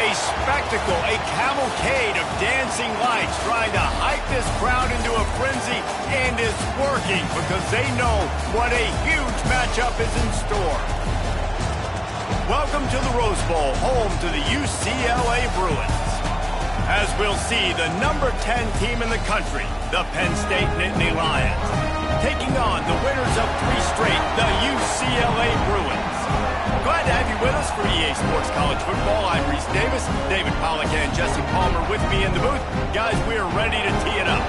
a spectacle, a cavalcade of dancing lights trying to hype this crowd into a frenzy, and it's working because they know what a huge matchup is in store. Welcome to the Rose Bowl, home to the UCLA Bruins. As we'll see, the number 10 team in the country, the Penn State Nittany Lions, taking on the winners of 3 straight, the UCLA Bruins. Glad to have you with us for EA Sports College Football. I'm Reese Davis, David Pollack and Jesse Palmer with me in the booth. Guys, we are ready to tee it up.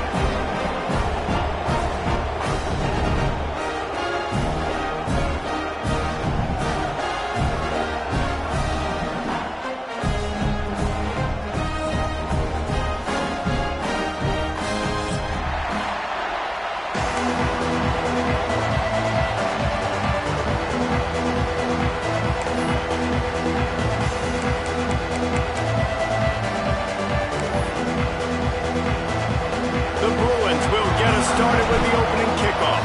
Started with the opening kickoff.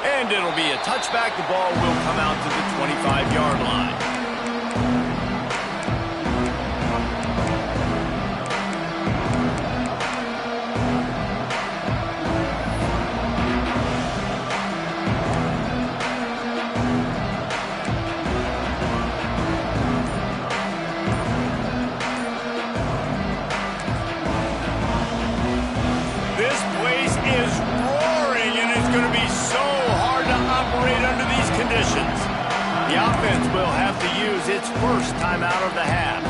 And it'll be a touchback. The ball will come out to the 25-yard line. The offense will have to use its first timeout of the half.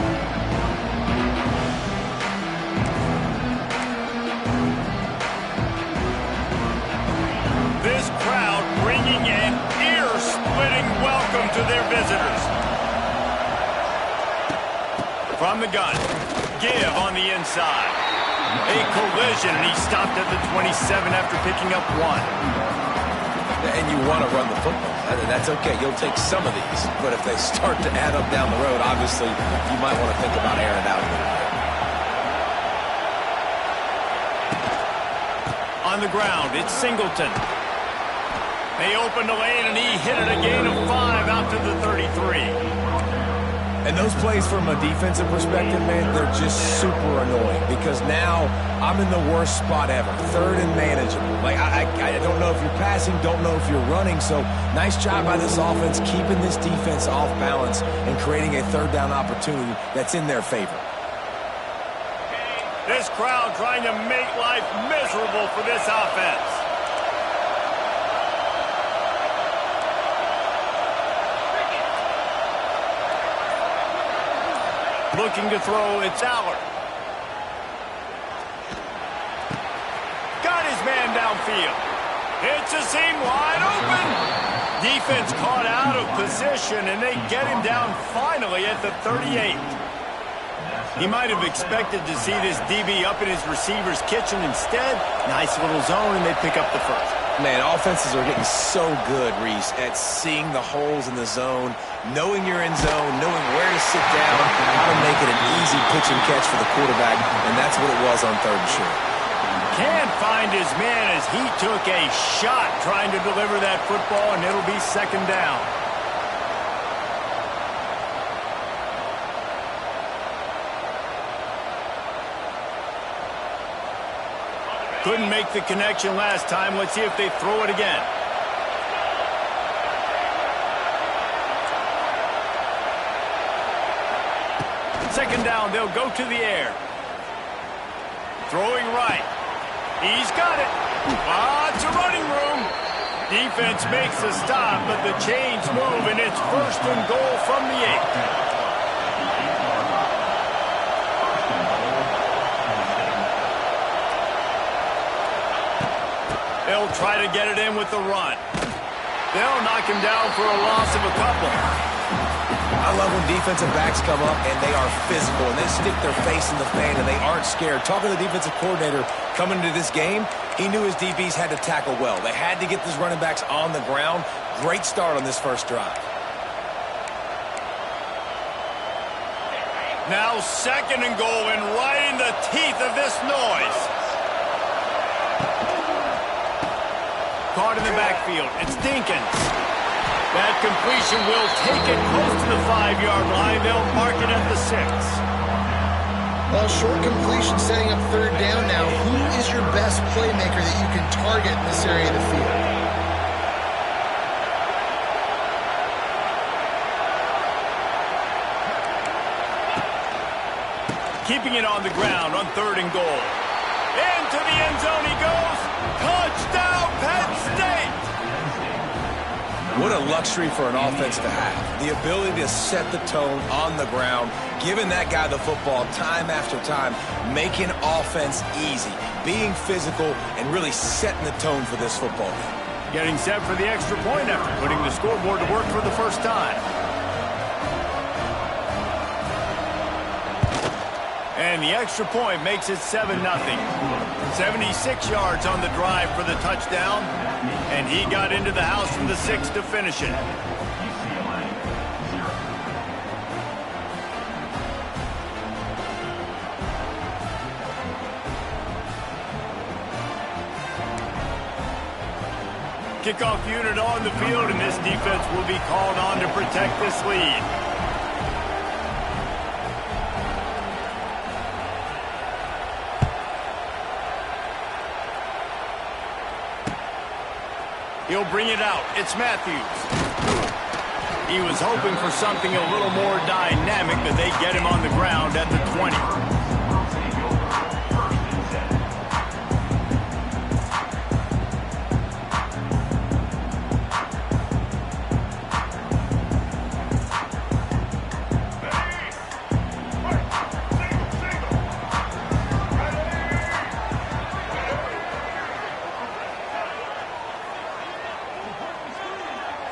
This crowd bringing an ear-splitting welcome to their visitors. From the gun, give on the inside. A collision, and he stopped at the 27 after picking up 1. And you want to run the football. That's okay. You'll take some of these. But if they start to add up down the road, obviously, you might want to think about airing it out a little bit. On the ground, it's Singleton. They opened the lane, and he hit it a gain of 5 out to the 33. And those plays from a defensive perspective, man, they're just super annoying because now I'm in the worst spot ever. Third and manageable. Like, I don't know if you're passing, don't know if you're running. So nice job by this offense keeping this defense off balance and creating a third down opportunity that's in their favor. This crowd trying to make life miserable for this offense. Looking to throw, it's Aller. Got his man downfield. It's a seam wide open. Defense caught out of position, and they get him down finally at the 38. He might have expected to see this DB up in his receiver's kitchen. Instead, nice little zone, and they pick up the first. Man, offenses are getting so good, Reese, at seeing the holes in the zone, knowing you're in zone, knowing where to sit down, how to make it an easy pitch and catch for the quarterback, and that's what it was on 3rd and short. Can't find his man as he took a shot trying to deliver that football, and it'll be 2nd down. Couldn't make the connection last time. Let's see if they throw it again. Second down, they'll go to the air. Throwing right. He's got it. Lots of running room. Defense makes a stop, but the chains move, and it's 1st and goal from the 8. They'll try to get it in with the run. They'll knock him down for a loss of a couple. I love when defensive backs come up and they are physical and they stick their face in the fan and they aren't scared. Talking to the defensive coordinator coming into this game, he knew his DBs had to tackle well. They had to get these running backs on the ground. Great start on this first drive. Now 2nd and goal, and right in the teeth of this noise. caught in the backfield. It's Dinkins. That completion will take it close to the 5-yard line. They'll mark it at the 6. Well, short completion setting up third down now. Who is your best playmaker that you can target in this area of the field? Keeping it on the ground on 3rd and goal. Into the end zone he goes. Touchdown, Penn State! What a luxury for an offense to have. The ability to set the tone on the ground, giving that guy the football time after time, making offense easy, being physical, and really setting the tone for this football game. Getting set for the extra point after putting the scoreboard to work for the first time. And the extra point makes it 7-0. 76 yards on the drive for the touchdown. And he got into the house from the 6 to finish it. Kickoff unit on the field, and this defense will be called on to protect this lead. He'll bring it out. It's Matthews. He was hoping for something a little more dynamic, but they get him on the ground at the 20.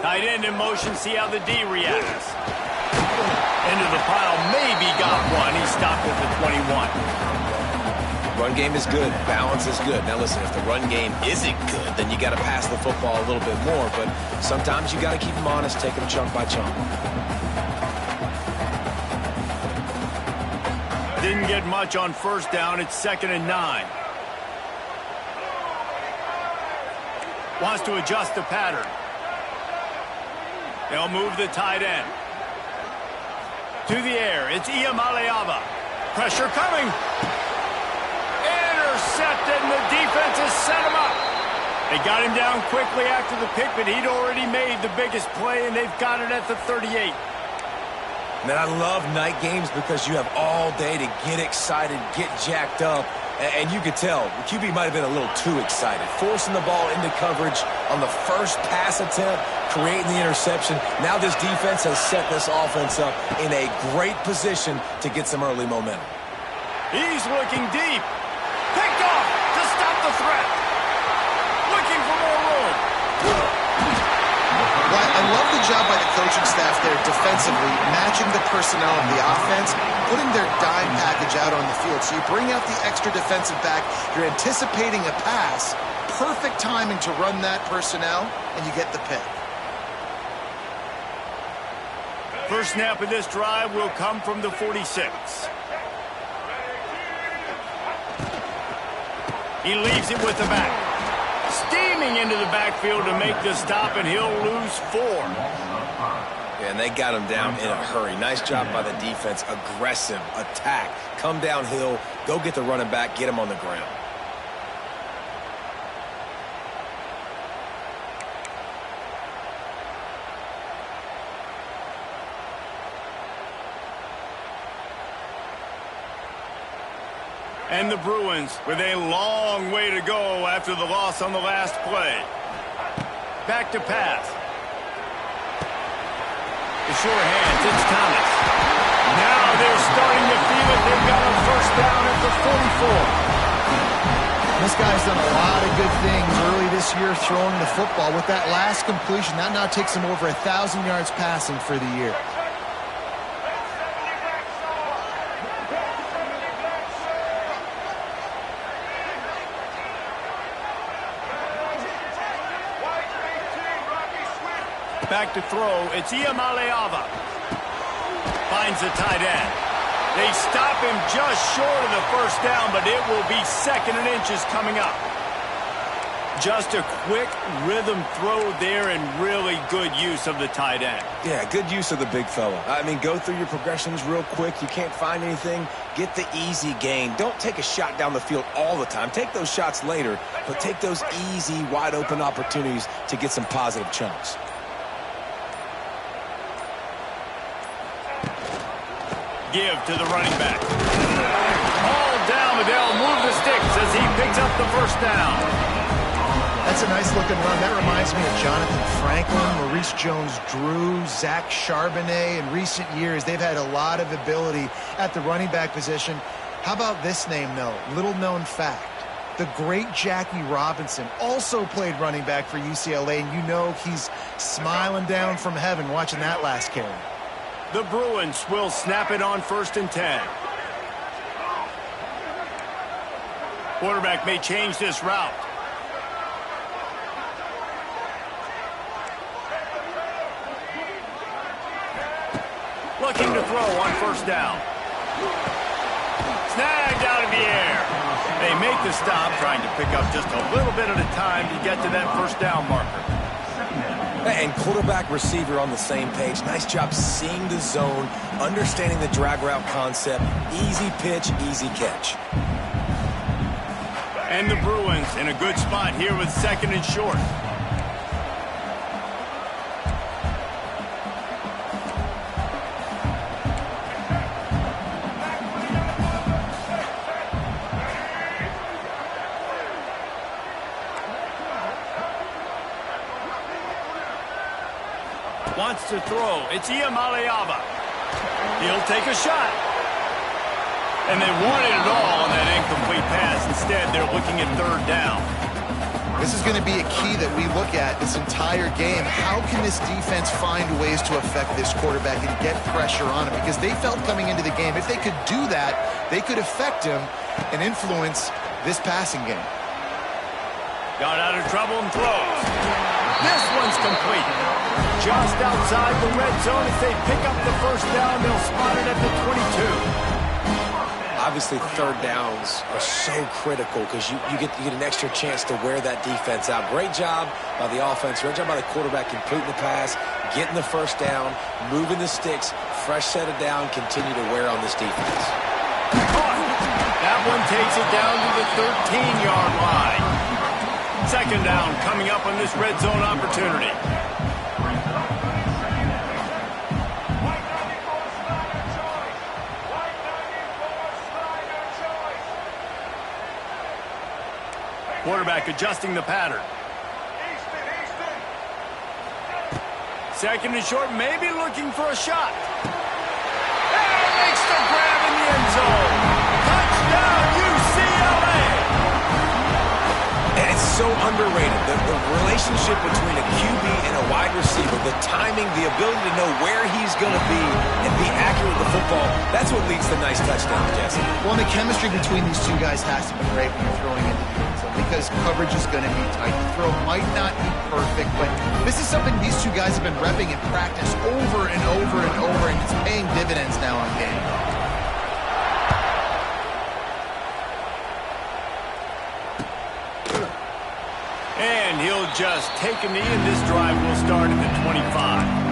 Tight end in motion, see how the D reacts. Into the pile, maybe got one. He stopped at the 21. Run game is good. Balance is good. Now listen, if the run game isn't good, then you got to pass the football a little bit more. But sometimes you got to keep them honest, take them chunk by chunk. Didn't get much on first down. It's 2nd and 9. Wants to adjust the pattern. They'll move the tight end. To the air, it's Iamaleava. Pressure coming. Intercepted, and the defense has set him up. They got him down quickly after the pick, but he'd already made the biggest play, and they've got it at the 38. Man, I love night games because you have all day to get excited, get jacked up. And you could tell, the QB might have been a little too excited. Forcing the ball into coverage on the first pass attempt, creating the interception. Now this defense has set this offense up in a great position to get some early momentum. He's looking deep. Picked off to stop the threat. Looking for more room. Well, I love the job by the coaching staff there defensively, matching the personnel of the offense, putting their dime package out on the field. So you bring out the extra defensive back, you're anticipating a pass, perfect timing to run that personnel, and you get the pick. First snap of this drive will come from the 46. He leaves it with the back. Steaming into the backfield to make the stop, and he'll lose 4. And they got him down in a hurry. Nice job by the defense. Aggressive attack. Come downhill. Go get the running back. Get him on the ground. And the Bruins with a long way to go after the loss on the last play. Back to pass. The sure hands, it's Thomas. Now they're starting to feel it. They've got a first down at the 44. This guy's done a lot of good things early this year throwing the football. With that last completion, that now takes him over 1,000 yards passing for the year. Back to throw. It's Iamaleava. Finds the tight end. They stop him just short of the first down, but it will be 2nd and inches coming up. Just a quick rhythm throw there and really good use of the tight end. Yeah, good use of the big fella. I mean, go through your progressions real quick. You can't find anything, get the easy gain. Don't take a shot down the field all the time. Take those shots later, but take those easy, wide-open opportunities to get some positive chunks. Give to the running back. All down, but they'll move the sticks as he picks up the first down. That's a nice-looking run. That reminds me of Jonathan Franklin, Maurice Jones-Drew, Zach Charbonnet. In recent years, they've had a lot of ability at the running back position. How about this name, though? Little-known fact. The great Jackie Robinson also played running back for UCLA, and you know he's smiling down from heaven watching that last carry. The Bruins will snap it on 1st and 10. Quarterback may change this route. Looking to throw on 1st down. Snagged out of the air. They make the stop, trying to pick up just a little bit at a time to get to that 1st down marker. And quarterback receiver on the same page. Nice job seeing the zone, understanding the drag route concept. Easy pitch, easy catch. And the Bruins in a good spot here with 2nd and short. Wants to throw. It's Iamaleava. He'll take a shot. And they wanted it all on that incomplete pass. Instead, they're looking at 3rd down. This is going to be a key that we look at this entire game. How can this defense find ways to affect this quarterback and get pressure on him? Because they felt coming into the game, if they could do that, they could affect him and influence this passing game. Got out of trouble and throws. This one's complete. Just outside the red zone. If they pick up the 1st down, they'll spot it at the 22. Obviously, 3rd downs are so critical because you get an extra chance to wear that defense out. Great job by the offense. Great job by the quarterback completing the pass, getting the 1st down, moving the sticks, fresh set of down, continue to wear on this defense. That one takes it down to the 13-yard line. 2nd down coming up on this red zone opportunity. Quarterback adjusting the pattern. 2nd and short, maybe looking for a shot. And makes the grab in the end zone. Touchdown, UCLA! And it's so underrated. The relationship between a QB and a wide receiver, the timing, the ability to know where he's going to be and be accurate with the football, that's what leads to nice touchdowns, Jesse. Well, and the chemistry between these two guys has to be great when you're throwing into the end zone because coverage is going to be tight. The throw might not be perfect, but this is something these two guys have been repping in practice over and over and over, and it's paying dividends now on game. And he'll just take a knee, and this drive will start at the 25.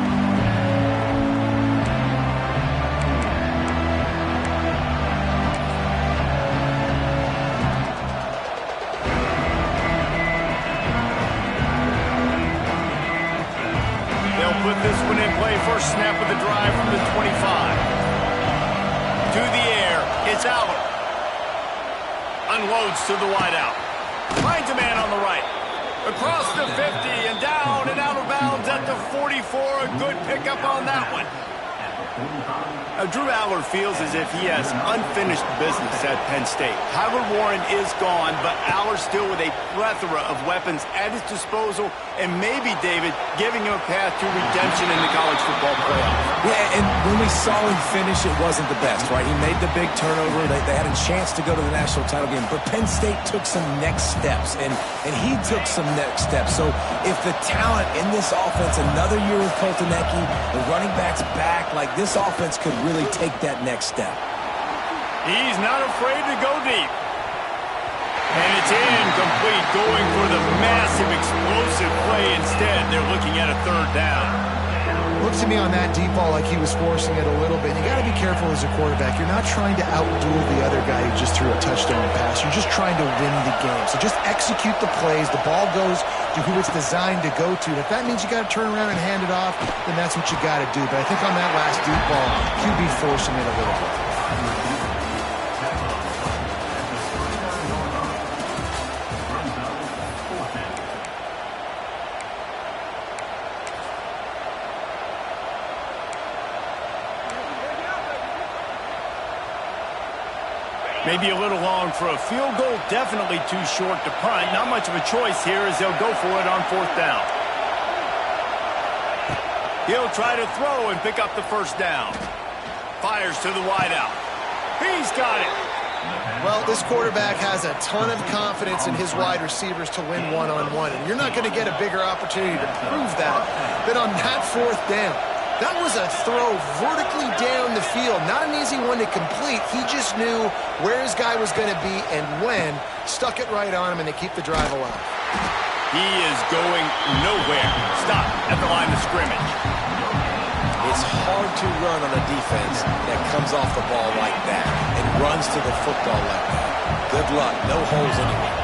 Put this one in play. First snap of the drive from the 25. To the air. It's Aller. Unloads to the wideout. Finds a man on the right. Across the 50 and down and out of bounds at the 44. A good pickup on that one. Drew Aller feels as if he has unfinished business at Penn State. Howard Warren is gone, but Aller still with a plethora of weapons at his disposal, and maybe, David, giving him a path to redemption in the college football playoff. Yeah, and when we saw him finish, it wasn't the best, right? He made the big turnover. They had a chance to go to the national title game, but Penn State took some next steps, and he took some next steps. So if the talent in this offense, another year with Koltanecki, the running back's back, like this offense could really take that next step. He's not afraid to go deep. And it's incomplete, going for the massive explosive play instead. They're looking at a third down. Looks to me on that deep ball like he was forcing it a little bit. You got to be careful as a quarterback. You're not trying to outduel the other guy who just threw a touchdown pass. You're just trying to win the game. So just execute the plays. The ball goes to who it's designed to go to. And if that means you got to turn around and hand it off, then that's what you got to do. But I think on that last deep ball, QB forcing it a little bit. Maybe a little long for a field goal. Definitely too short to punt. Not much of a choice here as they'll go for it on fourth down. He'll try to throw and pick up the first down. Fires to the wideout. He's got it. Well, this quarterback has a ton of confidence in his wide receivers to win one-on-one. And you're not going to get a bigger opportunity to prove that than on that fourth down. That was a throw vertically down the field. Not an easy one to complete. He just knew where his guy was going to be and when. Stuck it right on him, and they keep the drive alive. He is going nowhere. Stop at the line of scrimmage. It's hard to run on a defense that comes off the ball like that and runs to the football like that. Good luck. No holes anywhere.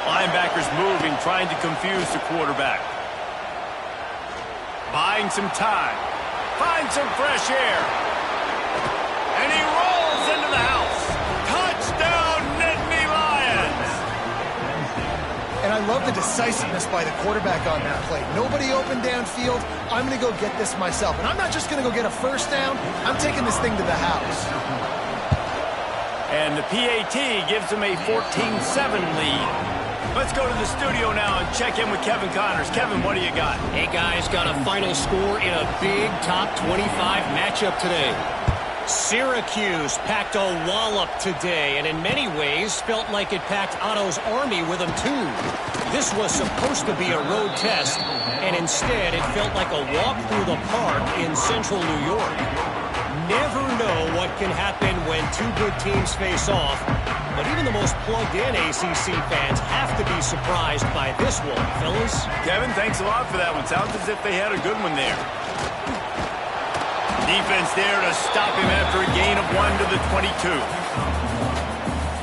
Linebackers moving, trying to confuse the quarterback. Buying some time. Find some fresh air. And he rolls into the house. Touchdown, Nittany Lions! And I love the decisiveness by the quarterback on that play. Nobody open downfield. I'm going to go get this myself. And I'm not just going to go get a first down. I'm taking this thing to the house. And the PAT gives him a 14-7 lead. Let's go to the studio now and check in with Kevin Connors. Kevin, what do you got? Hey, guys, got a final score in a big top 25 matchup today. Syracuse packed a wallop today, and in many ways felt like it packed Otto's Army with them, too. This was supposed to be a road test, and instead it felt like a walk through the park in central New York. Never know what can happen when two good teams face off, but even the most plugged-in ACC fans have to be surprised by this one, fellas. Kevin, thanks a lot for that one. Sounds as if they had a good one there. Defense there to stop him after a gain of 1 to the 22.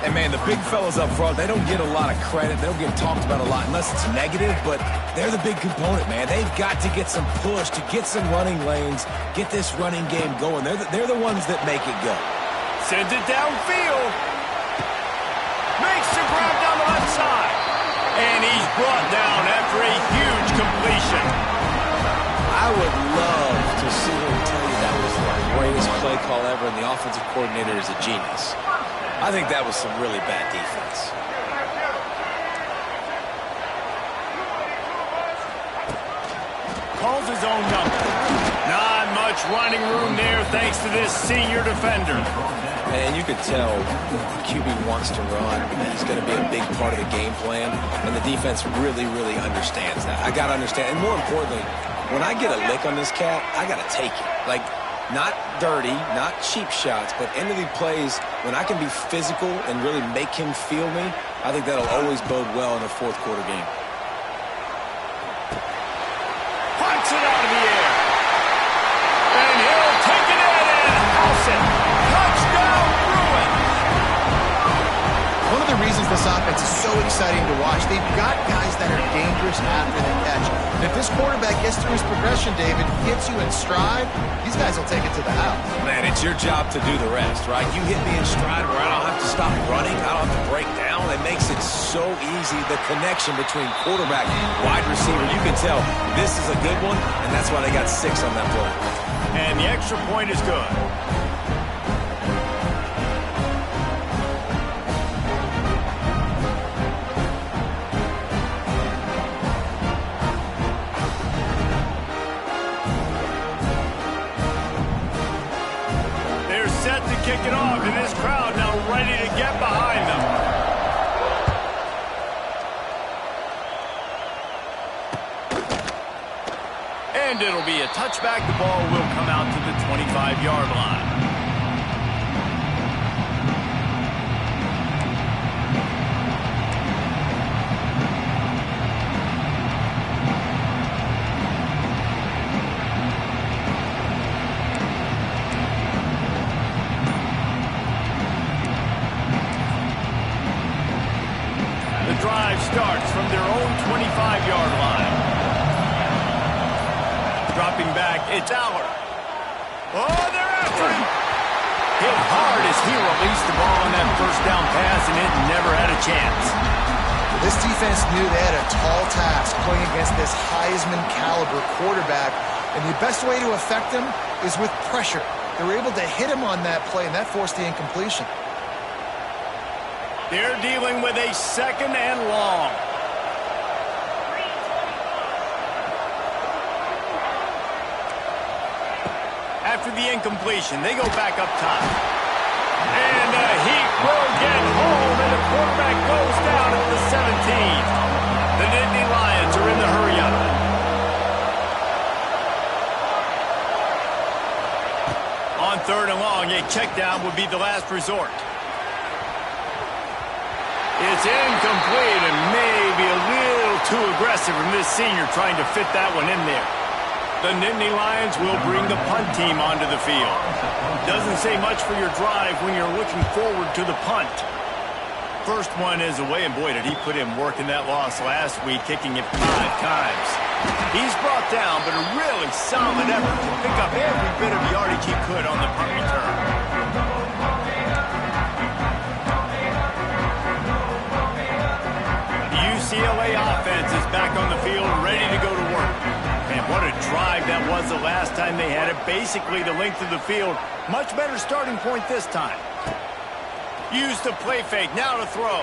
And, man, the big fellas up front, they don't get a lot of credit. They don't get talked about a lot unless it's negative, but they're the big component, man. They've got to get some push, to get some running lanes, get this running game going. They're the ones that make it go. Sends it downfield. Makes the grab down the left side. And he's brought down after a huge completion. I would love to see him tell you that was the greatest play call ever, and the offensive coordinator is a genius. I think that was some really bad defense. Calls his own number. Not much running room there thanks to this senior defender. And you could tell QB wants to run. He's going to be a big part of the game plan, and the defense really, really understands that. I got to understand, and more importantly, when I get a lick on this cat, I got to take it. Like, not dirty, not cheap shots, but end of the plays, when I can be physical and really make him feel me, I think that'll always bode well in a fourth quarter game. Punts it out of the air. And he'll take it in and house it. Touchdown, Bruins. One of the reasons this offense is so exciting to watch, they've got guys that are dangerous after the catch. And if this quarterback gets through his progression, David, gets you in stride, these guys will take it to the house. Man, it's your job to do the rest, right? You hit me in stride where I don't have to stop running, I don't have to break down. It makes it so easy, the connection between quarterback and wide receiver. You can tell this is a good one, and that's why they got 6 on that play. And the extra point is good. Set to kick it off, and this crowd now ready to get behind them. And it'll be a touchback. The ball will come out to the 25-yard line. from their own 25-yard line. Dropping back, it's Aller. Oh, they're after him. Hit hard as he released the ball on that first down pass, and it never had a chance. This defense knew they had a tall task playing against this Heisman-caliber quarterback, and the best way to affect him is with pressure. They were able to hit him on that play, and that forced the incompletion. They're dealing with a 2nd and long. After the incompletion, they go back up top. And he will get home, and the quarterback goes down at the 17. The Nittany Lions are in the hurry-up. On 3rd and long, a check down would be the last resort. It's incomplete and maybe a little too aggressive from this senior trying to fit that one in there. The Nittany Lions will bring the punt team onto the field. Doesn't say much for your drive when you're looking forward to the punt. First one is away, and boy, did he put in work in that loss last week, kicking it 5 times. He's brought down, but a really solid effort to pick up every bit of yardage he could on the punt return. The UCLA offense is back on the field, ready to go to work. And what a drive that was the last time they had it. Basically the length of the field. Much better starting point this time. Use the play fake. Now to throw.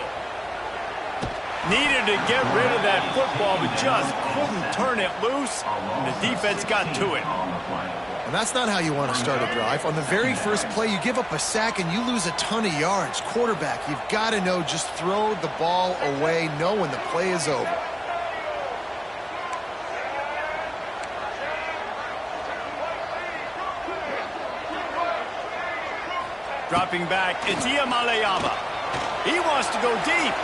Needed to get rid of that football, but just couldn't turn it loose. And the defense got to it. And that's not how you want to start a drive. On the very first play, you give up a sack and you lose a ton of yards. Quarterback, you've got to know, just throw the ball away. Know when the play is over. Dropping back, it's Iamaleava. He wants to go deep.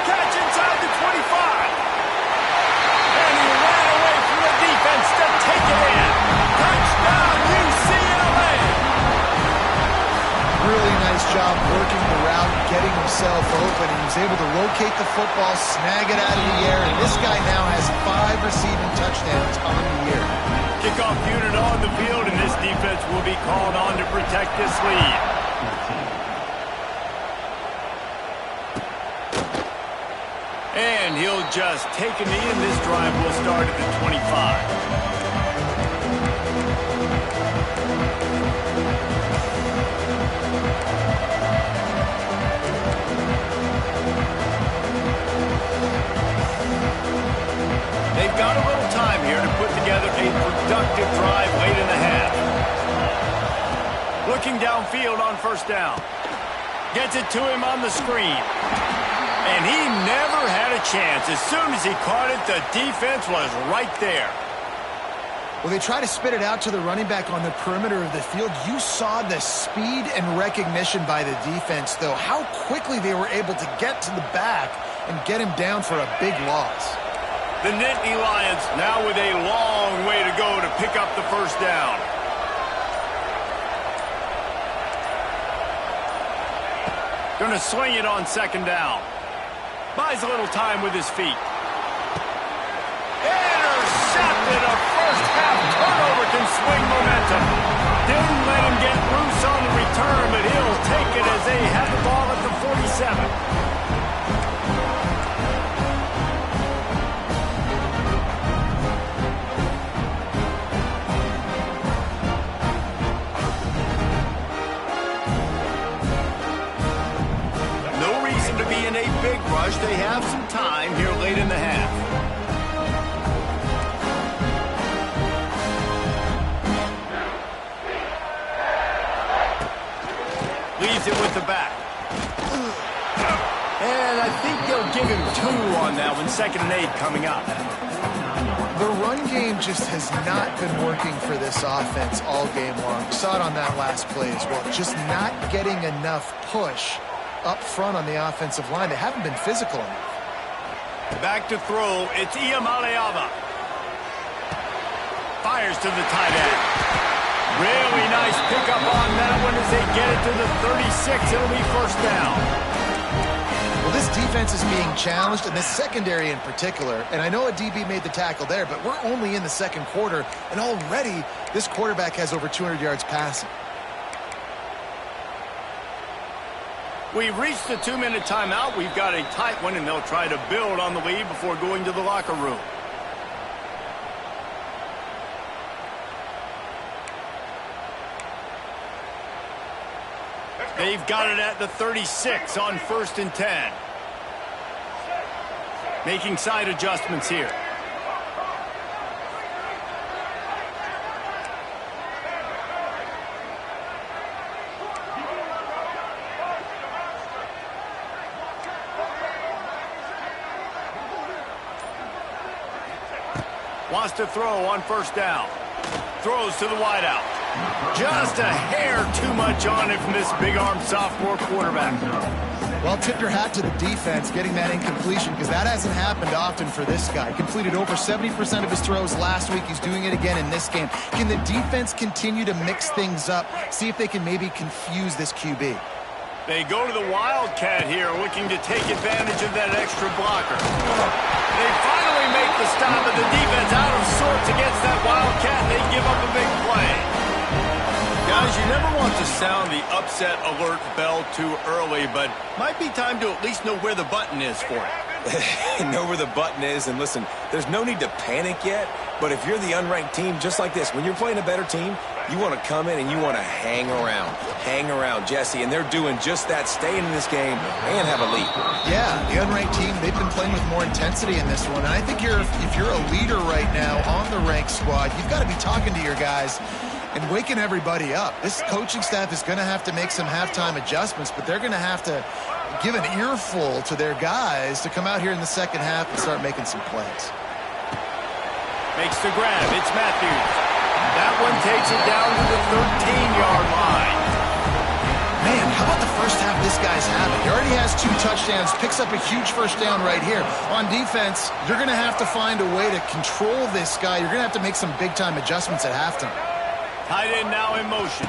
Catch inside the 25. And he ran away from the defense to take it in. Touchdown, UCLA. Really nice job working the route, getting himself open. He was able to locate the football, snag it out of the air, and this guy now has 5 receiving touchdowns on the year. Kickoff unit on the field, and this defense will be called on to protect this lead. And he'll just take a knee, and this drive will start at the 25. They've got a little time here to put together a productive drive late in the half. Looking downfield on 1st down. Gets it to him on the screen. And he never had a chance. As soon as he caught it, the defense was right there. Well, they try to spit it out to the running back on the perimeter of the field. You saw the speed and recognition by the defense, though. How quickly they were able to get to the back and get him down for a big loss. The Nittany Lions now with a long way to go to pick up the 1st down. Going to swing it on 2nd down. Buys a little time with his feet. Intercepted. A first-half turnover can swing momentum. Didn't let him get loose on the return, but he'll take it as they have the ball at the 47. Big rush. They have some time here late in the half. Leaves it with the back. And I think they'll give him 2 on that one. 2nd and 8 coming up. The run game just has not been working for this offense all game long. We saw it on that last play as well. Just not getting enough push up front on the offensive line. They haven't been physical enough. Back to throw. It's Iamaleava. Fires to the tight end. Really nice pickup on that one as they get it to the 36. It'll be 1st down. Well, this defense is being challenged, and this secondary in particular. And I know a DB made the tackle there, but we're only in the second quarter, and already this quarterback has over 200 yards passing. We've reached the 2-minute timeout. We've got a tight one, and they'll try to build on the lead before going to the locker room. They've got it at the 36 on 1st and 10. Making side adjustments here. Wants to throw on 1st down. Throws to the wideout. Just a hair too much on it from this big-armed sophomore quarterback. Well, tip your hat to the defense getting that incompletion, because that hasn't happened often for this guy. Completed over 70% of his throws last week. He's doing it again in this game. Can the defense continue to mix things up, see if they can maybe confuse this QB? They go to the Wildcat here, looking to take advantage of that extra blocker. They finally make the stop, and the defense out of sorts against that Wildcat. They give up a big play. Guys, you never want to sound the upset alert bell too early, but might be time to at least know where the button is for it. Know where the button is, and listen, there's no need to panic yet, but if you're the unranked team, just like this, when you're playing a better team, you want to come in and you want to hang around, Jesse, and they're doing just that, staying in this game and have a lead. Yeah, the unranked team, they've been playing with more intensity in this one, and I think if you're a leader right now on the ranked squad, you've got to be talking to your guys and waking everybody up. This coaching staff is going to have to make some halftime adjustments, but they're going to have to give an earful to their guys to come out here in the second half and start making some plays. Makes the grab. It's Matthews. That one takes it down to the 13-yard line. Man, how about the first half this guy's having? He already has 2 touchdowns, picks up a huge first down right here. On defense, you're going to have to find a way to control this guy. You're going to have to make some big-time adjustments at halftime. Tight end now in motion.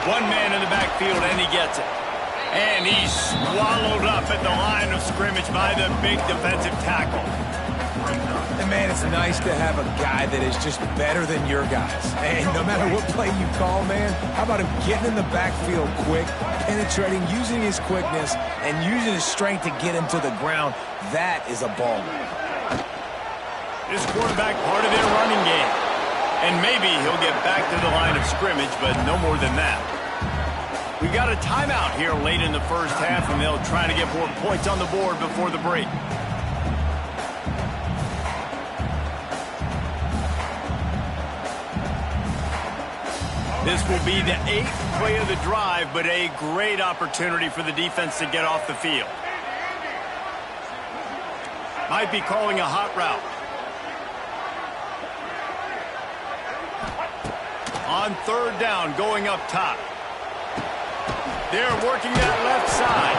One man in the backfield, and he gets it. And he's swallowed up at the line of scrimmage by the big defensive tackle. And, man, it's nice to have a guy that is just better than your guys. And no matter what play you call, man, how about him getting in the backfield quick, penetrating, using his quickness, and using his strength to get him to the ground? That is a ball. This quarterback part of their running game. And maybe he'll get back to the line of scrimmage, but no more than that. We got a timeout here late in the first half, and they'll try to get more points on the board before the break. This will be the 8th play of the drive, but a great opportunity for the defense to get off the field. Might be calling a hot route. On 3rd down, going up top. They're working that left side.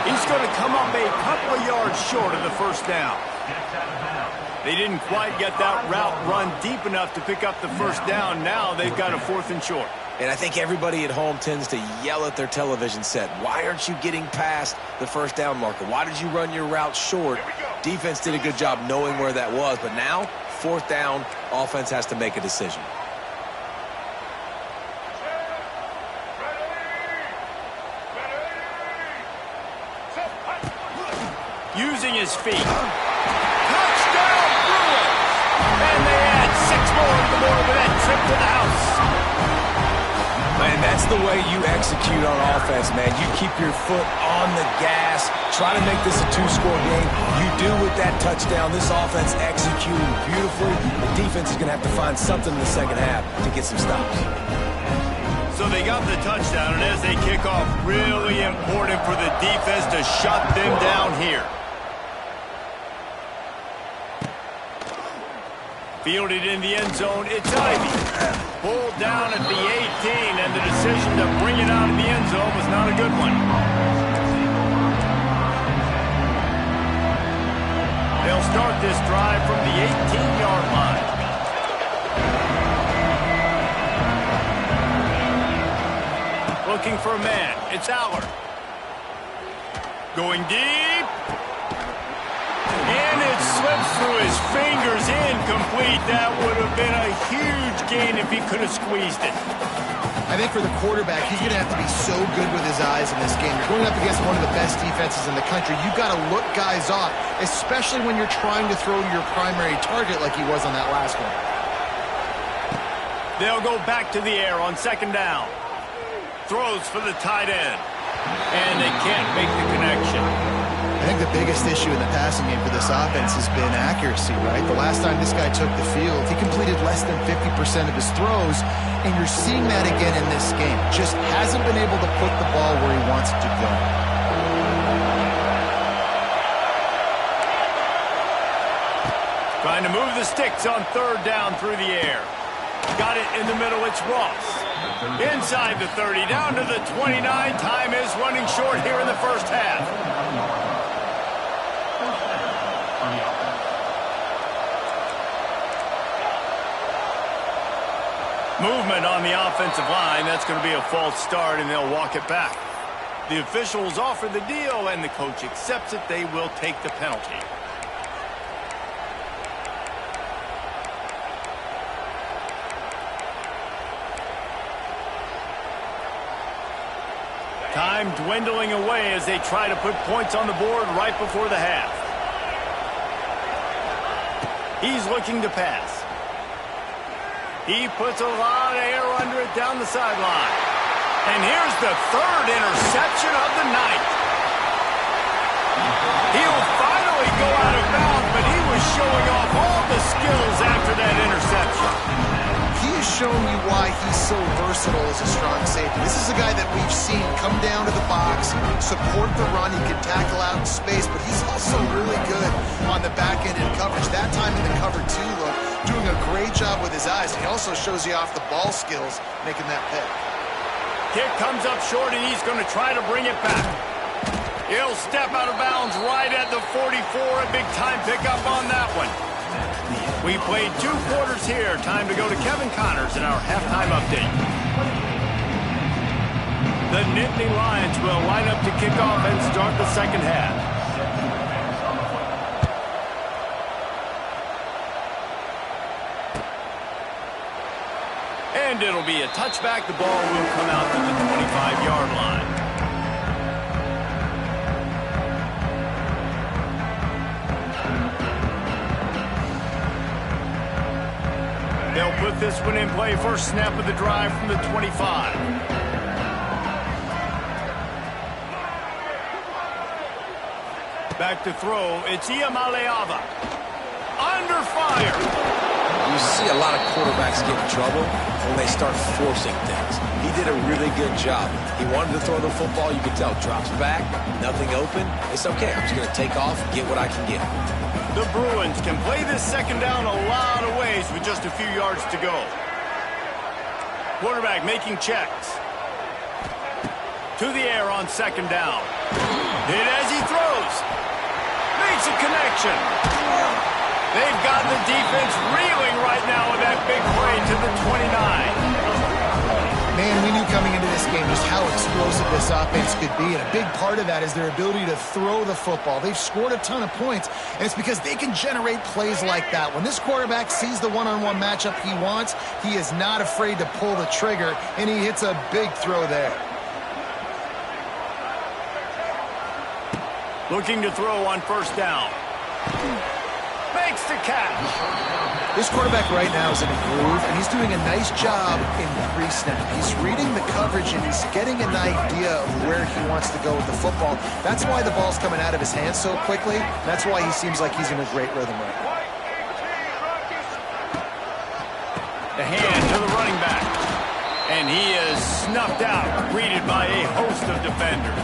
He's going to come up a couple of yards short of the first down. They didn't quite get that route run deep enough to pick up the first down. Now they've got a 4th and short. And I think everybody at home tends to yell at their television set. Why aren't you getting past the first down marker? Why did you run your route short? Defense did a good job knowing where that was. But now, 4th down, offense has to make a decision. Using his feet. Touchdown, Bruins! And they add 6 more on the board with that trip to the house. Man, that's the way you execute on offense, man. You keep your foot on the gas, try to make this a 2-score game. You do with that touchdown. This offense executing beautifully. The defense is going to have to find something in the second half to get some stops. So they got the touchdown, and as they kick off, really important for the defense to shut them down here. Fielded in the end zone, it's Ivy. Pulled down at the 18, and the decision to bring it out of the end zone was not a good one. They'll start this drive from the 18-yard line. Looking for a man. It's Allard. Going deep. And it slips through his fingers, incomplete. That would have been a huge gain if he could have squeezed it. I think for the quarterback, he's going to have to be so good with his eyes in this game. You're going up against one of the best defenses in the country. You've got to look guys off, especially when you're trying to throw to your primary target like he was on that last one. They'll go back to the air on second down. Throws for the tight end. And they can't make the connection. I think the biggest issue in the passing game for this offense has been accuracy, right? The last time this guy took the field, he completed less than 50% of his throws, and you're seeing that again in this game. Just hasn't been able to put the ball where he wants it to go. Trying to move the sticks on third down through the air. Got it in the middle, it's Ross. Inside the 30, down to the 29. Time is running short here in the first half. Movement on the offensive line. That's going to be a false start, and they'll walk it back. The officials offer the deal, and the coach accepts it. They will take the penalty. Time dwindling away as they try to put points on the board right before the half. He's looking to pass. He puts a lot of air under it down the sideline. And here's the third interception of the night. He'll finally go out of bounds, but he was showing off all the skills after that interception. He has shown you why he's so versatile as a strong safety. This is a guy that we've seen come down to the box, support the run. He can tackle out in space, but he's also really good on the back end in coverage. That time in the cover two look, doing a great job with his eyes. He also shows you off the ball skills, making that pick. Kick comes up short, and he's going to try to bring it back. He'll step out of bounds right at the 44. A big-time pickup on that one. We played 2 quarters here. Time to go to Kevin Connors in our halftime update. The Nittany Lions will line up to kick off and start the second half. And it'll be a touchback. The ball will come out to the 25-yard line. They'll put this one in play. First snap of the drive from the 25. Back to throw. It's Iamaleava. Under fire. You see a lot of quarterbacks get in trouble when they start forcing things. He did a really good job. He wanted to throw the football. You could tell. Drops back. Nothing open. It's okay. I'm just going to take off and get what I can get. The Bruins can play this second down a lot of ways with just a few yards to go. Quarterback making checks. To the air on second down. Hit as he throws. Makes a connection. They've got the defense reeling right now with that big play to the 29. Man, we knew coming into this game just how explosive this offense could be, and a big part of that is their ability to throw the football. They've scored a ton of points, and it's because they can generate plays like that. When this quarterback sees the one-on-one matchup he wants, he is not afraid to pull the trigger, and he hits a big throw there. Looking to throw on first down. Makes the catch. This quarterback right now is in a groove, and he's doing a nice job in pre-snap. He's reading the coverage, and he's getting an idea of where he wants to go with the football. That's why the ball's coming out of his hands so quickly. That's why he seems like he's in a great rhythm right now. The hand to the running back. And he is snuffed out, greeted by a host of defenders.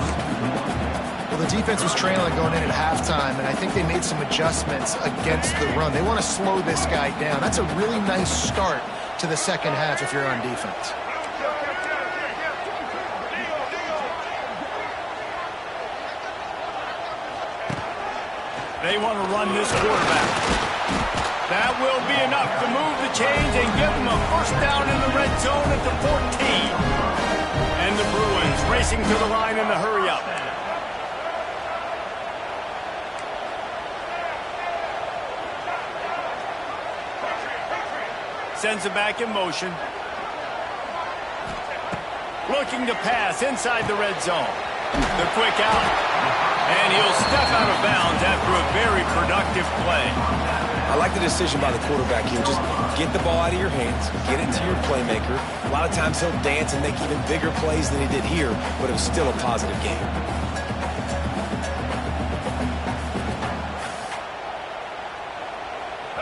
Well, the defense was trailing going in at halftime, and I think they made some adjustments against the run. They want to slow this guy down. That's a really nice start to the second half if you're on defense. They want to run this quarterback. That will be enough to move the chains and give them a first down in the red zone at the 14. And the Bruins racing to the line in the hurry-up. sends it back in motion. Looking to pass inside the red zone. The quick out. And he'll step out of bounds after a very productive play. I like the decision by the quarterback here. Just get the ball out of your hands, get it to your playmaker. A lot of times he'll dance and make even bigger plays than he did here, but it was still a positive game.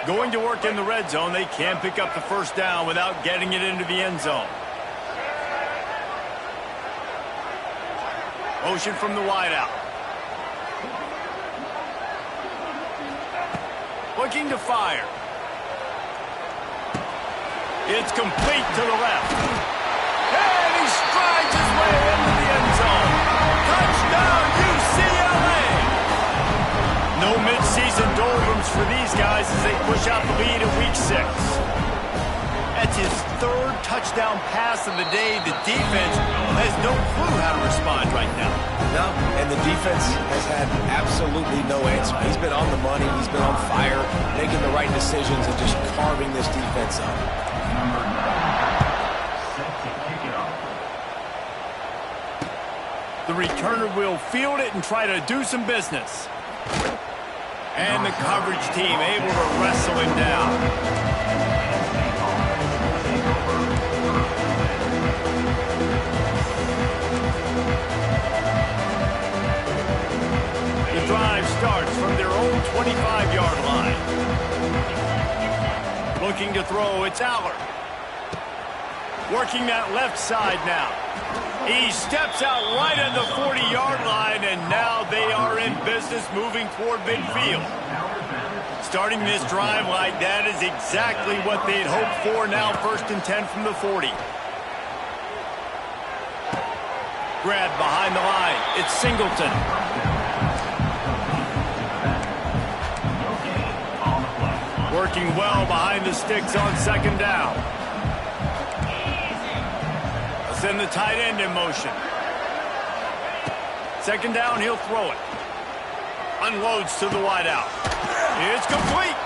Going to work in the red zone, they can't pick up the first down without getting it into the end zone. Motion from the wideout. Looking to fire. It's complete to the left. And he strides his way into the end zone. Touchdown, UCLA! No midseason doldrums for these guys as they push out the lead in Week 6. That's his third touchdown pass of the day. The defense has no clue how to respond right now. No, and the defense has had absolutely no answer. He's been on the money. He's been on fire, making the right decisions and just carving this defense up. The returner will field it and try to do some business. And the coverage team able to wrestle him down. The drive starts from their own 25-yard line. Looking to throw, it's Aller. Working that left side now. He steps out right at the 40-yard line, and now they are in business moving toward midfield. Starting this drive like that is exactly what they'd hoped for. Now 1st and 10 from the 40. Grabbed behind the line. It's Singleton. Working well behind the sticks on 2nd down. Send the tight end in motion. 2nd down, he'll throw it. Unloads to the wideout. It's complete.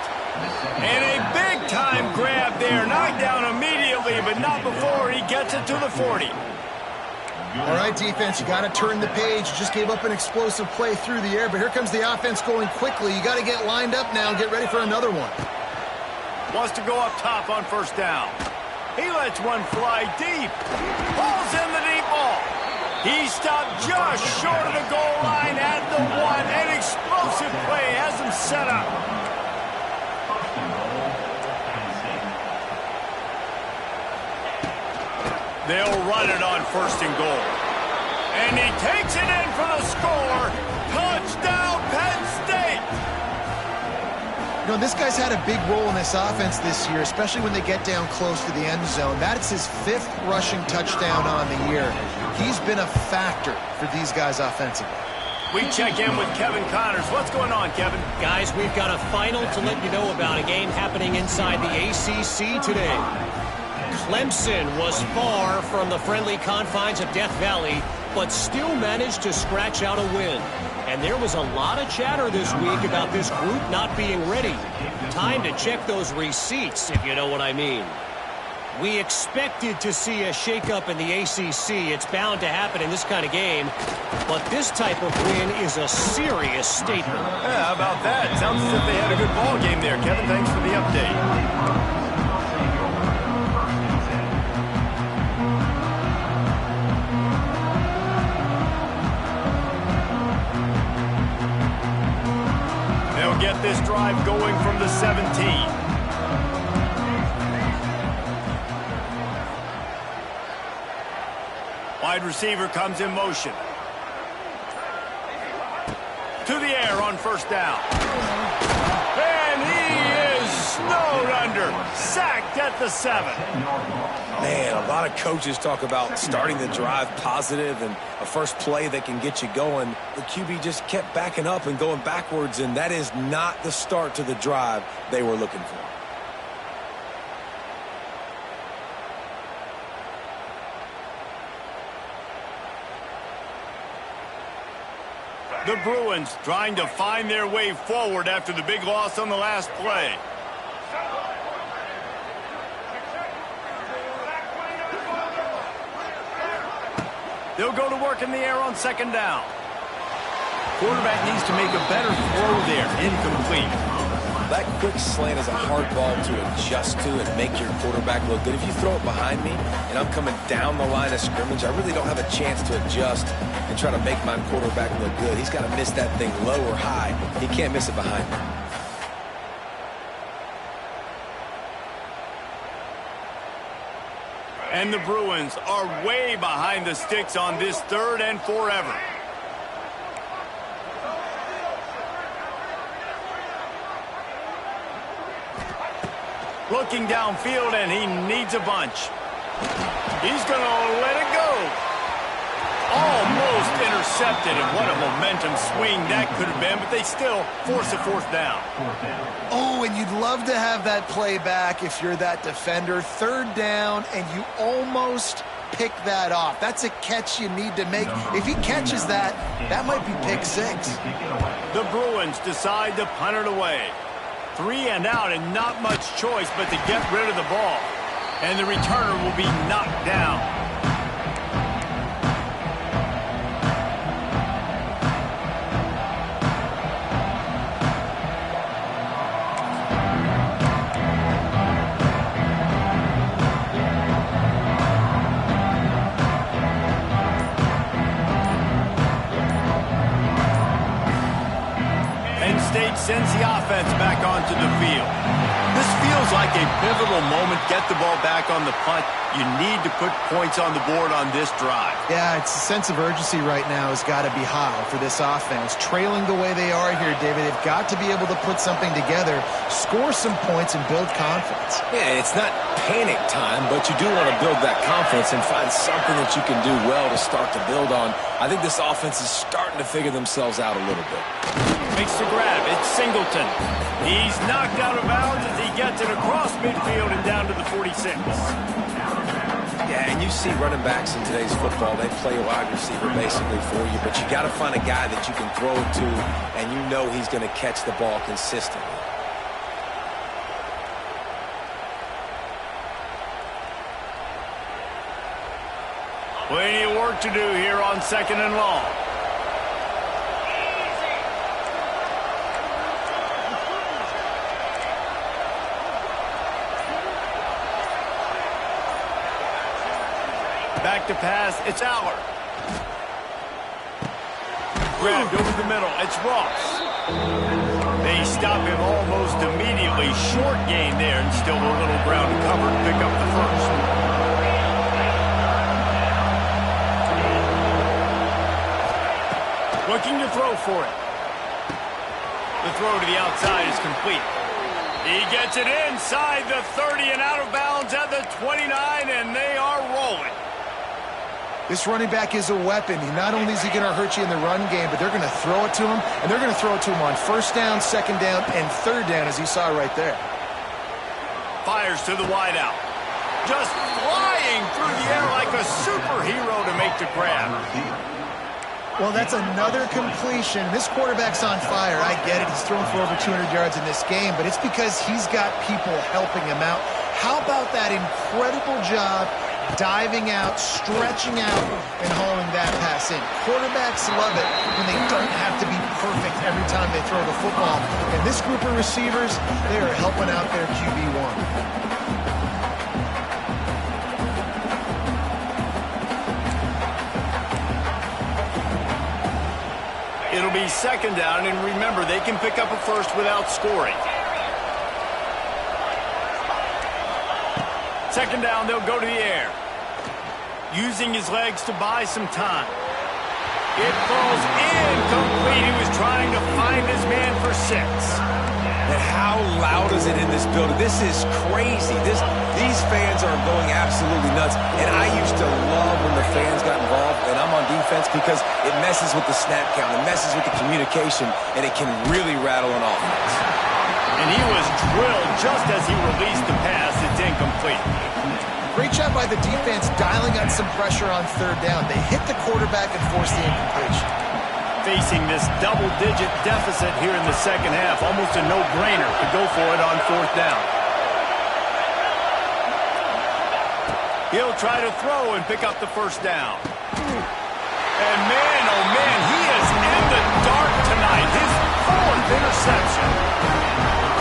And a big-time grab there. Knocked down immediately, but not before he gets it to the 40. All right, defense, you got to turn the page. You just gave up an explosive play through the air, but here comes the offense going quickly. You got to get lined up now and get ready for another one. Wants to go up top on 1st down. He lets one fly deep. Pulls in the deep ball. He stopped just short of the goal line at the 1. An explosive play has him set up. They'll run it on 1st and goal. And he takes it in for the score. Touchdown, Penn State! You know, this guy's had a big role in this offense this year, especially when they get down close to the end zone. That's his 5th rushing touchdown on the year. He's been a factor for these guys offensively. We check in with Kevin Connors. What's going on, Kevin? Guys, we've got a final to let you know about, a game happening inside the ACC today. Clemson was far from the friendly confines of Death Valley, but still managed to scratch out a win. And there was a lot of chatter this week about this group not being ready. Time to check those receipts, if you know what I mean. We expected to see a shakeup in the ACC. It's bound to happen in this kind of game. But this type of win is a serious statement. Yeah, how about that? Sounds as if they had a good ball game there, Kevin. Thanks for the update. Get this drive going from the 17. Wide receiver comes in motion. To the air on 1st down. And he is snowed under. Sacked at the 7. Man, a lot of coaches talk about starting the drive positive and a first play that can get you going. The QB just kept backing up and going backwards, and that is not the start to the drive they were looking for. The Bruins trying to find their way forward after the big loss on the last play. They'll go to work in the air on second down. Quarterback needs to make a better throw there. Incomplete. That quick slant is a hard ball to adjust to and make your quarterback look good. If you throw it behind me and I'm coming down the line of scrimmage, I really don't have a chance to adjust and try to make my quarterback look good. He's got to miss that thing low or high. He can't miss it behind me. And the Bruins are way behind the sticks on this 3rd and forever. Looking downfield, and he needs a bunch. He's going to let it go. Almost intercepted, and what a momentum swing that could have been, but they still force a 4th down. Oh, and you'd love to have that play back if you're that defender. 3rd down, and you almost pick that off. That's a catch you need to make. If he catches that, that might be pick 6. The Bruins decide to punt it away. 3 and out, and not much choice but to get rid of the ball. And the returner will be knocked down. State sends the offense back onto the field. This feels like a pivotal moment. Get the ball back on the punt. You need to put points on the board on this drive. Yeah, it's a sense of urgency right now has got to be high for this offense. Trailing the way they are here, David, they've got to be able to put something together, score some points, and build confidence. Yeah, it's not panic time, but you do want to build that confidence and find something that you can do well to start to build on. I think this offense is starting to figure themselves out a little bit. Makes the grab. It's Singleton. He's knocked out of bounds as he gets it across midfield and down to the 46. Yeah, and you see running backs in today's football, they play a wide receiver basically for you, but you got to find a guy that you can throw it to, and you know he's going to catch the ball consistently. Plenty of work to do here on 2nd and long. Back to pass, it's Aller. Grabbed over the middle, it's Ross. They stop him almost immediately. Short gain there, and still a little ground to cover to pick up the first. Looking to throw for it. The throw to the outside is complete. He gets it inside the 30 and out of bounds at the 29, and they are rolling. This running back is a weapon. Not only is he going to hurt you in the run game, but they're going to throw it to him, and they're going to throw it to him on 1st down, 2nd down, and 3rd down, as you saw right there. Fires to the wideout. Just flying through the air like a superhero to make the grab. Well, that's another completion. This quarterback's on fire. I get it. He's thrown for over 200 yards in this game, but it's because he's got people helping him out. How about that incredible job diving out, stretching out, and hauling that pass in? Quarterbacks love it when they don't have to be perfect every time they throw the football. And this group of receivers, they are helping out their QB1. It'll be 2nd down, and remember, they can pick up a first without scoring. 2nd down, they'll go to the air. Using his legs to buy some time. It falls incomplete. He was trying to find his man for 6. And how loud is it in this building? This is crazy. These fans are going absolutely nuts. And I used to love when the fans got involved, and I'm on defense, because it messes with the snap count. It messes with the communication, and it can really rattle an offense. And he was drilled just as he released the pass. It's incomplete. Great job by the defense dialing out some pressure on 3rd down. They hit the quarterback and forced the incompletion. Facing this double-digit deficit here in the 2nd half, almost a no-brainer to go for it on 4th down. He'll try to throw and pick up the 1st down. And man, oh man, he is in the dark tonight. His fourth interception.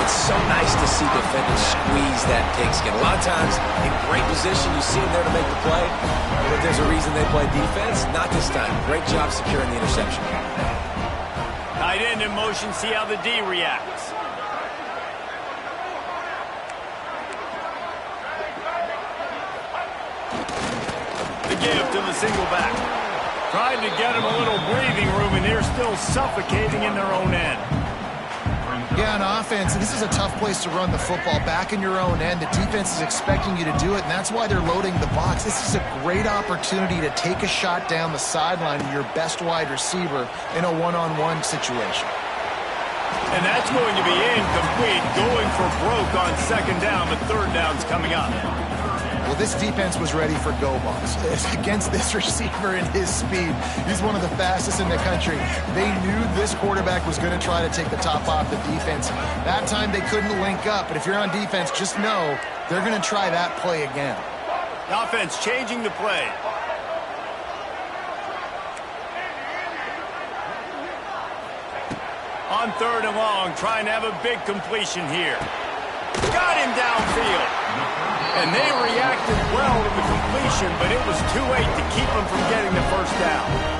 It's so nice to see defenders squeeze that pigskin. A lot of times, in great position, you see them there to make the play, but there's a reason they play defense. Not this time. Great job securing the interception. Tight end in motion, see how the D reacts. The give to the single back. Trying to get him a little breathing room, and they're still suffocating in their own end. Yeah, on offense, this is a tough place to run the football. Back in your own end, the defense is expecting you to do it, and that's why they're loading the box. This is a great opportunity to take a shot down the sideline of your best wide receiver in a one-on-one situation. And that's going to be incomplete, going for broke on second down, but third down's coming up. Well, this defense was ready for go balls. Against this receiver and his speed, he's one of the fastest in the country. They knew this quarterback was going to try to take the top off the defense. That time they couldn't link up, but if you're on defense, just know they're going to try that play again. The offense changing the play. On third and long, trying to have a big completion here. Got him downfield. And they reacted well to the completion, but it was too late to keep them from getting the first down.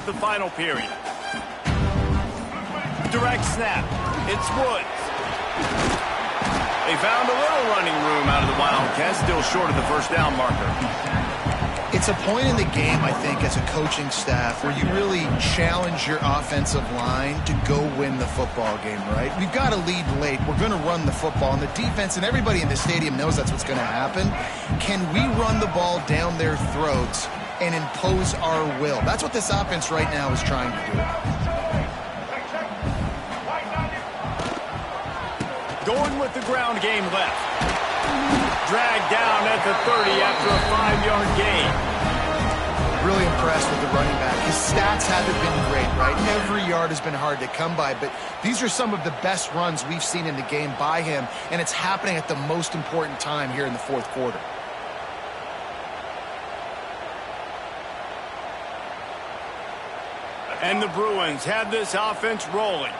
The final period. Direct snap. It's Woods. They found a little running room out of the Wildcats, still short of the first down marker. It's a point in the game, I think, as a coaching staff where you really challenge your offensive line to go win the football game, right? We've got to lead late. We're going to run the football, and the defense and everybody in the stadium knows that's what's going to happen. Can we run the ball down their throats and impose our will? That's what this offense right now is trying to do. Going with the ground game left. Dragged down at the 30 after a 5-yard gain. Really impressed with the running back. His stats haven't been great, right? Every yard has been hard to come by, but these are some of the best runs we've seen in the game by him, and it's happening at the most important time here in the fourth quarter. And the Bruins have this offense rolling.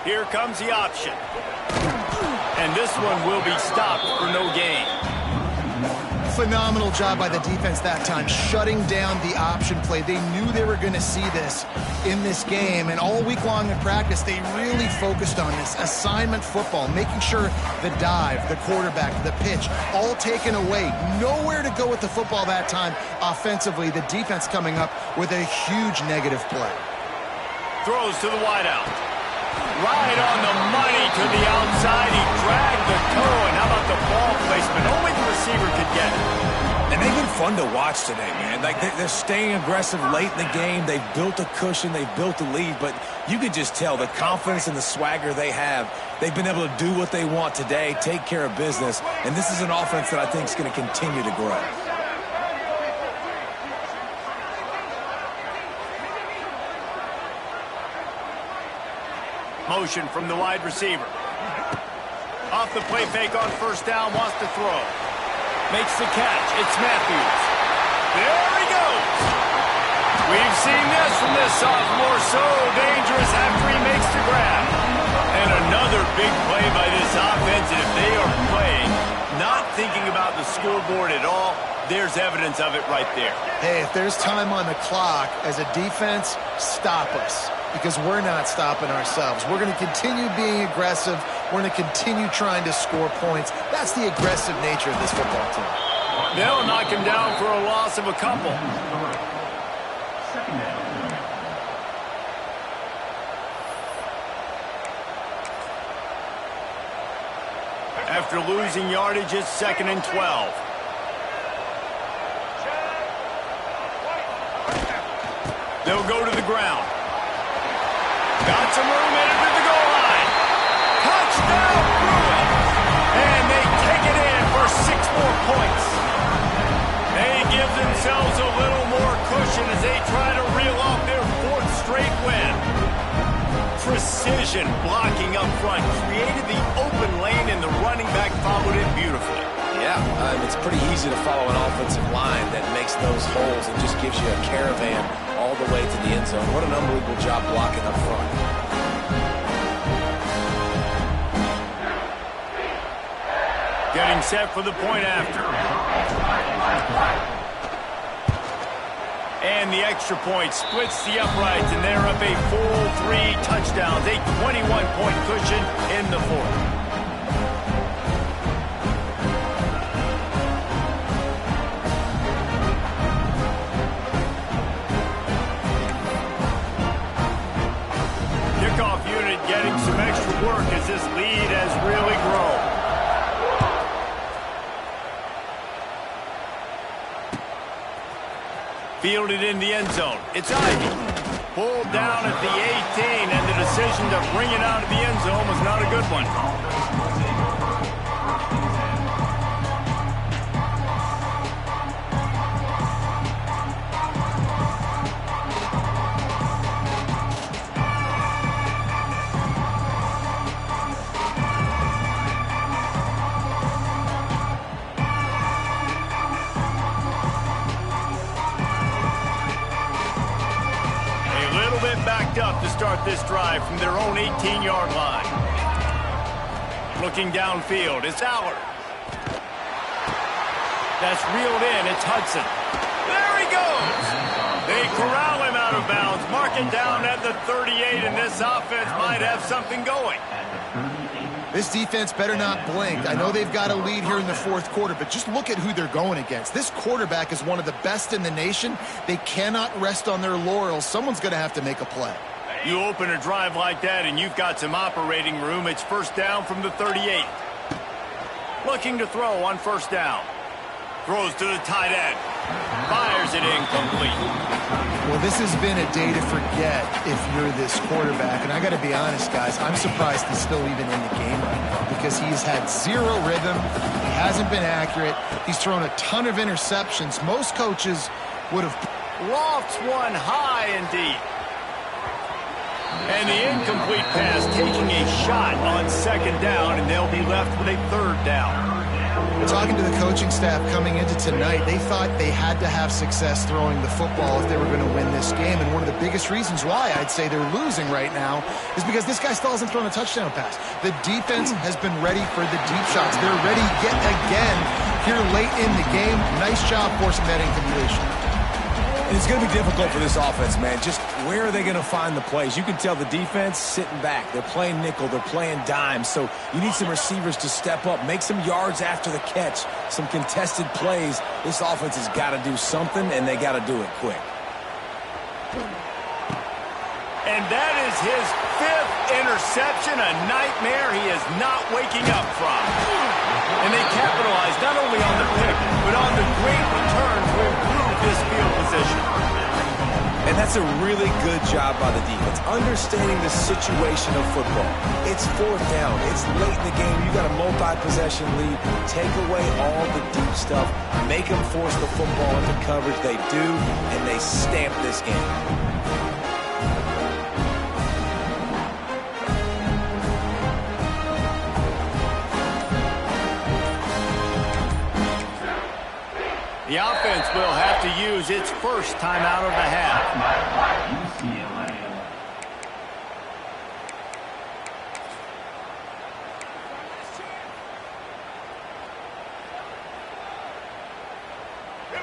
Here comes the option. And this one will be stopped for no gain. Phenomenal job by the defense that time, shutting down the option play. They knew they were going to see this in this game, and all week long in practice, they really focused on this assignment football, making sure the dive, the quarterback, the pitch, all taken away. Nowhere to go with the football that time offensively. The defense coming up with a huge negative play. Throws to the wideout. Right on the money to the outside. He dragged the toe, and how about the ball placement? Only the receiver could get it. And they've been fun to watch today, man. Like, they're staying aggressive late in the game. They've built a cushion. They've built a lead. But you could just tell the confidence and the swagger they have. They've been able to do what they want today, take care of business. And this is an offense that I think is going to continue to grow. Motion from the wide receiver. Off the play fake on first down, wants to throw. Makes the catch. It's Matthews. There he goes. We've seen this from this sophomore. So dangerous after he makes the grab. And another big play by this offense. And if they are playing, not thinking about the scoreboard at all, there's evidence of it right there. Hey, if there's time on the clock, as a defense, stop us. Because we're not stopping ourselves. We're going to continue being aggressive, We're going to continue trying to score points. That's the aggressive nature of this football team. They'll knock him down for a loss of a couple. After losing yardage, it's 2nd and 12. They'll go to the ground. Got some room in it at the goal line. Touchdown, Bruins! And they take it in for 6 more points. They give themselves a little more cushion as they try to reel off their 4th straight win. Precision blocking up front created the open lane, and the running back followed it beautifully. Yeah, it's pretty easy to follow an offensive line that makes those holes and just gives you a caravan all the way to the end zone. What an unbelievable job blocking up front. Getting set for the point after. And the extra point splits the uprights, and they're up a full 3 touchdowns, a 21-point cushion in the 4th. Kickoff unit getting some extra work as this lead has really grown. Fielded in the end zone. It's Ivy. Pulled down at the 18, and the decision to bring it out of the end zone was not a good one. Backed up to start this drive from their own 18-yard line. Looking downfield, it's Allard. That's reeled in, it's Hudson. There he goes! They corral him out of bounds, mark it down at the 38, and this offense might have something going. This defense better not blink. I know they've got a lead here in the 4th quarter, but just look at who they're going against. This quarterback is one of the best in the nation. They cannot rest on their laurels. Someone's going to have to make a play. You open a drive like that, and you've got some operating room. It's 1st down from the 38. Looking to throw on 1st down. Throws to the tight end. Fires it incomplete. Well, this has been a day to forget if you're this quarterback. And I got to be honest, guys, I'm surprised he's still even in the game right now because he's had 0 rhythm. He hasn't been accurate. He's thrown a ton of interceptions. Most coaches would have... Lofts one high and deep. And the incomplete pass taking a shot on 2nd down, and they'll be left with a 3rd down. Talking to the coaching staff coming into tonight, they thought they had to have success throwing the football if they were going to win this game. And one of the biggest reasons why I'd say they're losing right now is because this guy still hasn't thrown a touchdown pass. The defense has been ready for the deep shots. They're ready yet again here late in the game. Nice job forcing that incompletion. And it's going to be difficult for this offense, man. Just where are they going to find the plays? You can tell the defense sitting back. They're playing nickel. They're playing dime. So you need some receivers to step up, make some yards after the catch, some contested plays. This offense has got to do something, and they got to do it quick. And that is his 5th interception, a nightmare he is not waking up from. And they capitalized not only on the pick, but on the great return to improve this field position. And that's a really good job by the defense, understanding the situation of football. It's 4th down. It's late in the game. You got a multi-possession lead. Take away all the deep stuff. Make them force the football into coverage. They do, and they stamp this game. The offense will have to use its 1st timeout of the half.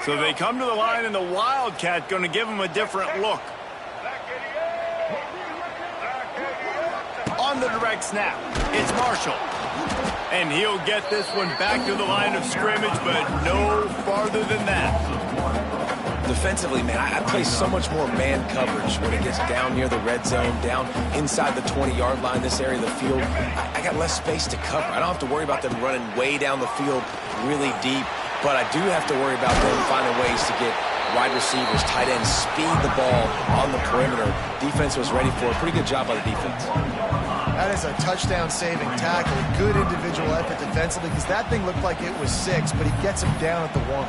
So they come to the line, and the Wildcat going to give them a different look. On the direct quarterback snap. It's Marshall. And he'll get this one back to the line of scrimmage, but no farther than that. Defensively, man, I play so much more man coverage when it gets down near the red zone, down inside the 20-yard line, this area of the field. I got less space to cover. I don't have to worry about them running way down the field really deep, but I do have to worry about them finding ways to get wide receivers, tight ends, speed the ball on the perimeter. Defense was ready for a pretty good job by the defense. That is a touchdown-saving tackle. Good individual effort defensively, because that thing looked like it was 6, but he gets him down at the 1.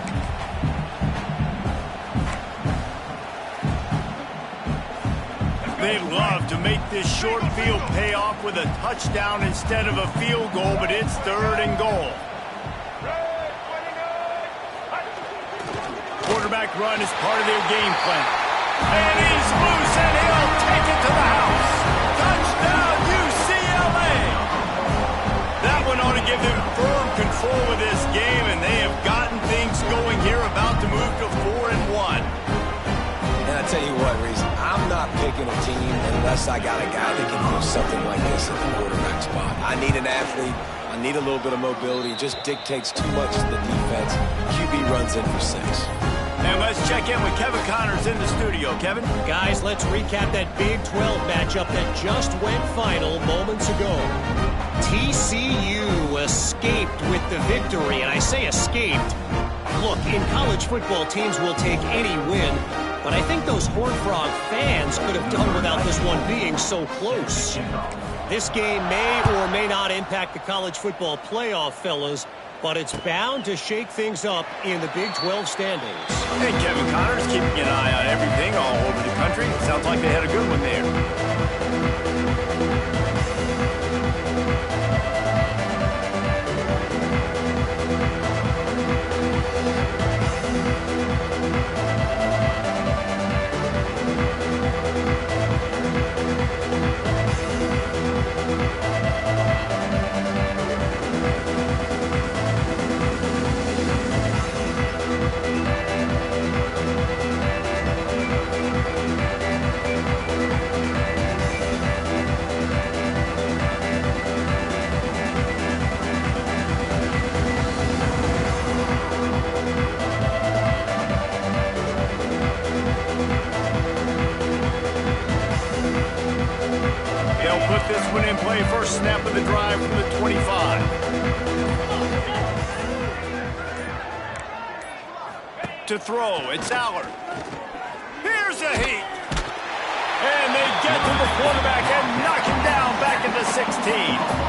They love to make this short field pay off with a touchdown instead of a field goal, but it's 3rd and goal. Quarterback run is part of their game plan. And he's loose, and he'll take it to the house. Touchdown, UCLA! That one ought to give them firm control of this game, and they have gotten things going here, about to move to 4-1. And I tell you what, Reese, I'm not picking a team unless I got a guy that can do something like this at the quarterback spot. I need an athlete. I need a little bit of mobility. It just dictates too much to the defense. QB runs in for 6. And let's check in with Kevin Connors in the studio. Kevin? Guys, let's recap that Big 12 matchup that just went final moments ago. TCU escaped with the victory, and I say escaped. Look, in college football, teams will take any win, but I think those Horned Frog fans could have done without this one being so close. This game may or may not impact the college football playoff, fellas, but it's bound to shake things up in the Big 12 standings. Hey, Kevin Connors keeping an eye on everything all over the country. Sounds like they had a good one there. Put this one in play. First snap of the drive from the 25. To throw, it's Allard. Here's a heat. And they get to the quarterback and knock him down back at the 16.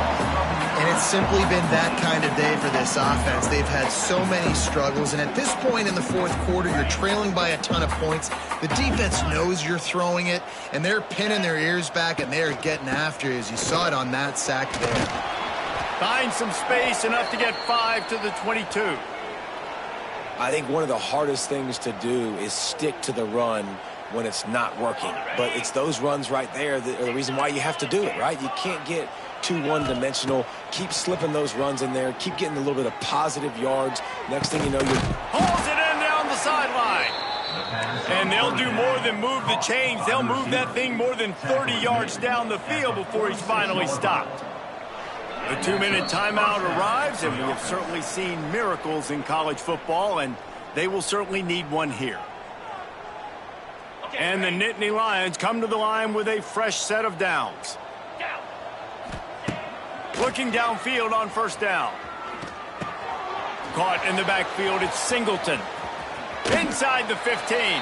And it's simply been that kind of day for this offense. They've had so many struggles, and at this point in the 4th quarter, you're trailing by a ton of points. The defense knows you're throwing it, and they're pinning their ears back, and they're getting after you, as you saw it on that sack there. Find some space, enough to get 5 to the 22. I think one of the hardest things to do is stick to the run when it's not working. But it's those runs right there that are the reason why you have to do it, right? You can't get too one-dimensional. Keep slipping those runs in there. Keep getting a little bit of positive yards. Next thing you know, you're... Hauls it in down the sideline. And they'll do more than move the chains. They'll move that thing more than 30 yards down the field before he's finally stopped. The 2-minute timeout arrives, and we have certainly seen miracles in college football, and they will certainly need one here. And the Nittany Lions come to the line with a fresh set of downs. Looking downfield on first down. Caught in the backfield, it's Singleton. Inside the 15.